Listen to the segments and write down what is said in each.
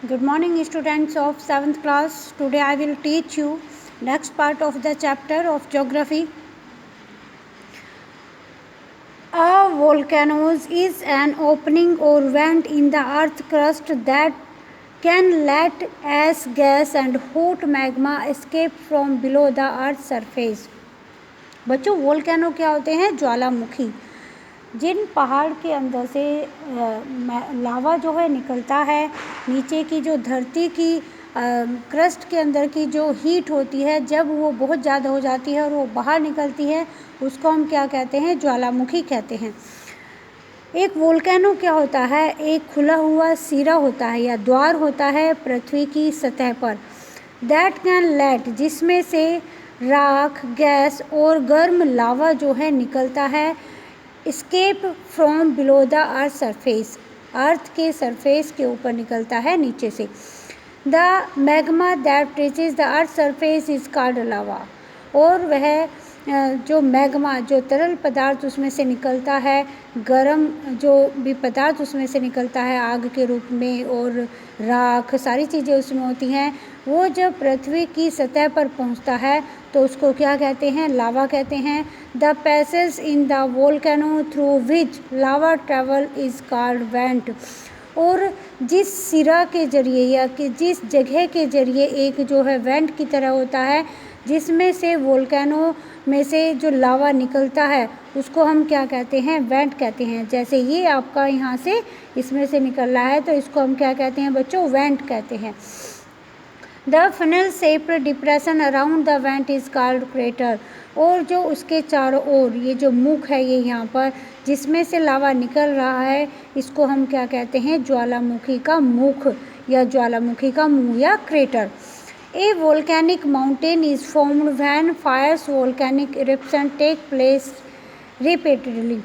Good morning, students of 7th class. Today I will teach you next part of the chapter of geography. A volcano is an opening or vent in the earth crust that can let ash, gas and hot magma escape from below the earth's surface. बच्चों, volcano क्या होते हैं? ज्वालामुखी। जिन पहाड़ के अंदर से लावा जो है निकलता है, नीचे की जो धरती की क्रस्ट के अंदर की जो हीट होती है, जब वो बहुत ज़्यादा हो जाती है और वो बाहर निकलती है, उसको हम क्या कहते हैं? ज्वालामुखी कहते हैं। एक वोल्केनो क्या होता है? एक खुला हुआ सिरा होता है या द्वार होता है पृथ्वी की सतह पर, दैट कैन लेट, जिसमें से राख, गैस और गर्म लावा जो है निकलता है, escape from below the earth surface, अर्थ के सरफेस के ऊपर निकलता है, नीचे से। The magma that reaches the earth surface is called lava, और वह जो मैग्मा, जो तरल पदार्थ उसमें से निकलता है, गर्म जो भी पदार्थ उसमें से निकलता है आग के रूप में और राख, सारी चीज़ें उसमें होती हैं, वो जब पृथ्वी की सतह पर पहुंचता है तो उसको क्या कहते हैं? लावा कहते हैं। The passage in the volcano through which lava travel is called went, और जिस सिरा के जरिए या कि जिस जगह के जरिए एक जो है वेंट की तरह होता है, जिसमें से वोल्केनो में से जो लावा निकलता है, उसको हम क्या कहते हैं? वेंट कहते हैं। जैसे ये आपका यहाँ से इसमें से निकल रहा है, तो इसको हम क्या कहते हैं बच्चों? वेंट कहते हैं। The funnel shaped depression around the went is called crater, और जो उसके चारों ओर ये जो मुख है, ये यहाँ पर जिसमें से लावा निकल रहा है, इसको हम क्या कहते हैं? ज्वालामुखी का मुख या ज्वालामुखी का मुंह या crater. A volcanic mountain is formed when fires volcanic eruption take place repeatedly.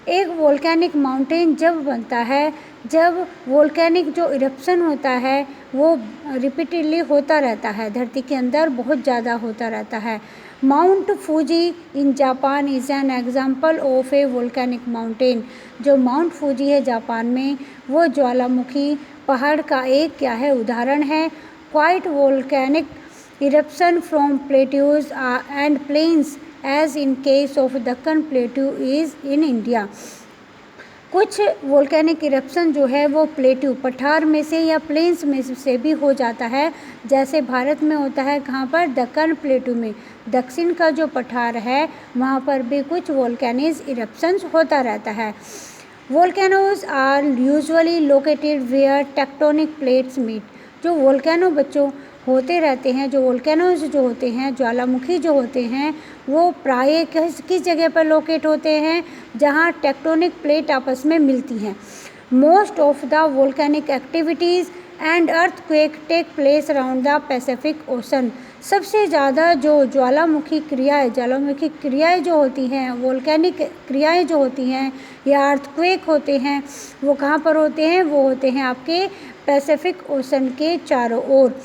एक वोल्केनिक माउंटेन जब बनता है, जब वोल्केनिक जो इरप्शन होता है वो रिपीटेडली होता रहता है, धरती के अंदर बहुत ज़्यादा होता रहता है। Mount Fuji in Japan is an example of A volcanic mountain. जो माउंट फूजी है जापान में, वो ज्वालामुखी पहाड़ का एक क्या है? उदाहरण है। Quiet volcanic eruption from plateaus and plains as in case of Deccan plateau is in India. कुछ वोल्केनिक इरप्शन जो है वो प्लेट्यू, पठार में से या प्लेन्स में से भी हो जाता है, जैसे भारत में होता है। कहाँ पर? दक्कन प्लेट्यू में, दक्षिण का जो पठार है वहाँ पर भी कुछ वोल्केनिक इरप्शंस होता रहता है। Volcanoes are usually located where tectonic plates meet. जो वोल्केनो बच्चों होते रहते हैं, जो वोल्केनोज जो होते हैं, ज्वालामुखी जो होते हैं, वो प्राय किस जगह पर लोकेट होते हैं? जहाँ टेक्टोनिक प्लेट आपस में मिलती हैं। Most of the volcanic activities and earthquake take place around the Pacific Ocean. सबसे ज़्यादा जो ज्वालामुखी क्रियाएँ जो होती हैं, वोल्केनिक क्रियाएँ जो होती हैं या अर्थक्वेक होते हैं, वो कहाँ पर होते हैं? वो होते हैं आपके पैसिफिक ओशन के चारों ओर।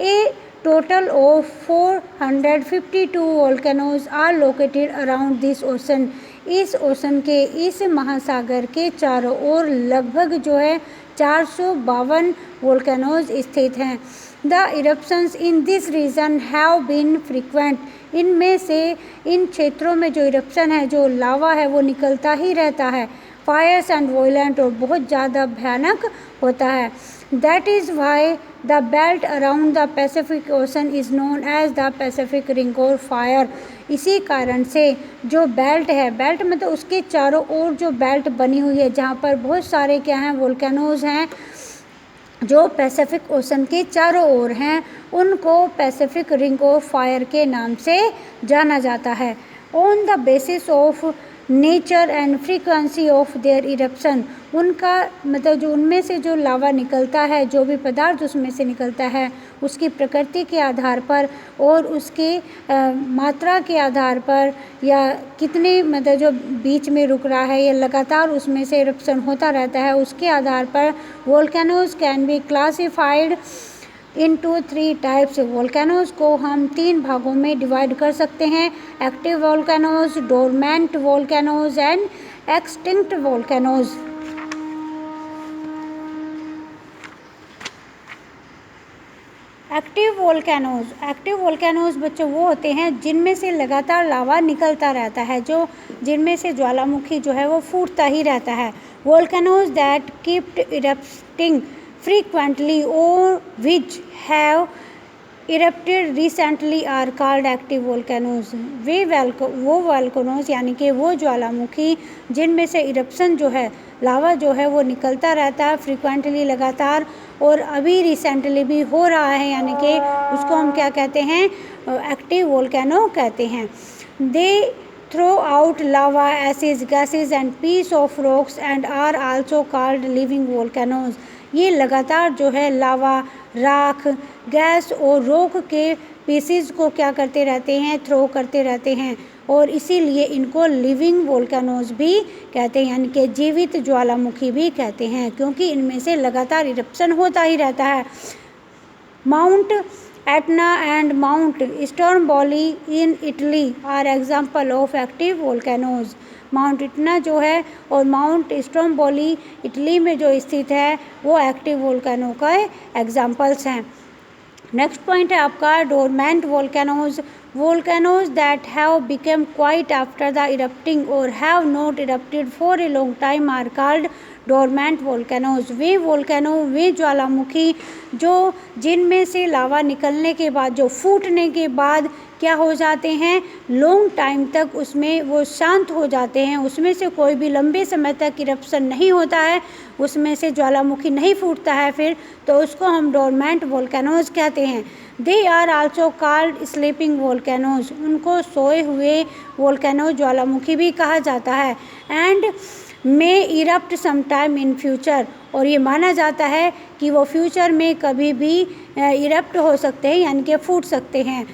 A total of 452 volcanoes are located around this ocean. इस ओशन के, इस महासागर के चारों ओर लगभग जो है 452 वोल्केनोज स्थित हैं। The eruptions in this region have been frequent. इनमें से, इन क्षेत्रों में जो इरप्शन है, जो लावा है, वो निकलता ही रहता है। फायर्स एंड वॉयलेंट, और बहुत ज़्यादा भयानक होता है। That is why the belt around the Pacific Ocean is known as the Pacific Ring of Fire. इसी कारण से जो बेल्ट है, बेल्ट मतलब उसके चारों ओर जो बेल्ट बनी हुई है, जहाँ पर बहुत सारे क्या हैं? वोल्केनोज हैं, जो पैसिफिक ओशन के चारों ओर हैं, उनको पैसिफिक रिंग ऑफ फायर के नाम से जाना जाता है। On the basis of nature and frequency of their eruption, उनका मतलब जो उनमें से जो लावा निकलता है, जो भी पदार्थ उसमें से निकलता है, उसकी प्रकृति के आधार पर और उसके मात्रा के आधार पर, या कितने मतलब जो बीच में रुक रहा है या लगातार उसमें से इरप्शन होता रहता है, उसके आधार पर volcanoes can be classified into 3 types. Volcanoes को हम 3 भागों में डिवाइड कर सकते हैं: active volcanoes, dormant volcanoes and extinct volcanoes. Active volcanoes बच्चों वो होते हैं जिनमें से लगातार लावा निकलता रहता है, जिनमें से ज्वालामुखी जो है वो फूटता ही रहता है। Volcanoes that keeped erupting frequently और which have erupted recently are called active volcanoes. वो वोल्केनोज यानी कि वो ज्वालामुखी जिनमें से इरप्शन जो है, लावा जो है वो निकलता रहता है फ्रीक्वेंटली, लगातार, और अभी रिसेंटली भी हो रहा है, यानी कि उसको हम क्या कहते हैं, एक्टिव वोल्केनो कहते हैं। They throw out lava, acids, gases and piece of rocks and are also called living volcanoes. ये लगातार जो है लावा, राख, गैस और रॉक के पीसीज को क्या करते रहते हैं, थ्रो करते रहते हैं, और इसीलिए इनको लिविंग वोल्केनोज भी कहते हैं, यानी कि जीवित ज्वालामुखी भी कहते हैं, क्योंकि इनमें से लगातार इरप्शन होता ही रहता है। Mount Etna and Mount Stromboli in Italy are example of active volcanoes. Mount Etna जो है और माउंट स्टोरम्बोली इटली में जो स्थित है वो एक्टिव वोल्केनो का एग्जाम्पल्स हैं। नेक्स्ट पॉइंट है आपका dormant volcanoes. Volcanoes that have become quiet after the erupting or have not erupted for a long time are called dormant volcanoes. वे ज्वालामुखी जो जिनमें से लावा निकलने के बाद, जो फूटने के बाद क्या हो जाते हैं, लॉन्ग टाइम तक उसमें वो शांत हो जाते हैं, उसमें से कोई भी लंबे समय तक इरप्शन नहीं होता है, उसमें से ज्वालामुखी नहीं फूटता है फिर, तो उसको हम डोरमेंट वोल्केनोज कहते हैं। They are also called sleeping volcanoes. उनको सोए हुए वोल्केनो ज्वालामुखी भी कहा जाता है। And may erupt sometime in future, और ये माना जाता है कि वो फ्यूचर में कभी भी इरप्ट हो सकते हैं, यानी कि फूट सकते हैं।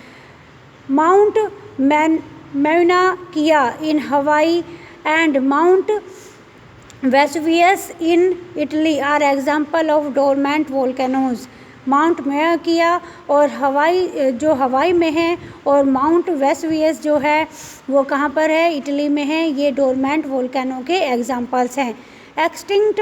माउंट मैना Kea in Hawaii and Mount Vesuvius in Italy are example of dormant volcanoes. Mount Mauna Kea और हवाई में है, और माउंट वेसुवियस जो है वो कहाँ पर है, इटली में है। ये डोरमेंट वोल्केनो के एग्जाम्पल्स हैं। Extinct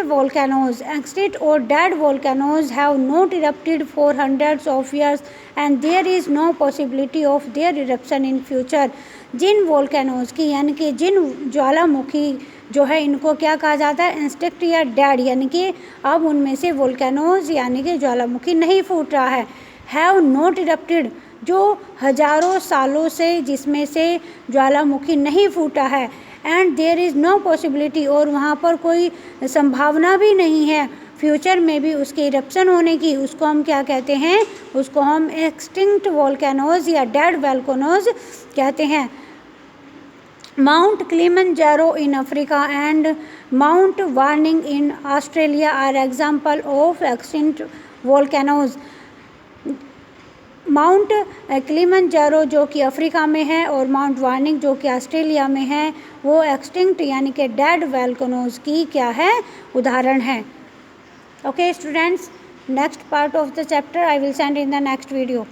or dead volcanoes have not erupted for hundreds of years and there is no possibility of their eruption in future। जिन वोल्केनोज की, यानी कि जिन ज्वालामुखी जो है, इनको क्या कहा जाता है, इंस्टिक्ट या डेड, यानी कि अब उनमें से वोल्केनोज यानी कि ज्वालामुखी नहीं फूट रहा है। हैव नॉट इरप्टेड, जो हजारों सालों से जिसमें से ज्वालामुखी नहीं फूटा है। And there is no possibility, और वहाँ पर कोई संभावना भी नहीं है फ्यूचर में भी उसके इरप्शन होने की, उसको हम क्या कहते हैं, उसको हम एक्सटिंक्ट वोल्केनोज या डेड वोल्केनोज कहते हैं। Mount Kilimanjaro in Africa and Mount Warning in Australia are example of extinct volcanoes. Mount Kilimanjaro जो कि अफ्रीका में है और माउंट वार्निंग जो कि ऑस्ट्रेलिया में है, वो एक्सटिंक्ट यानी कि डेड वोल्केनोज की क्या है, उदाहरण है। Okay students, next part of the chapter I will send in the next video.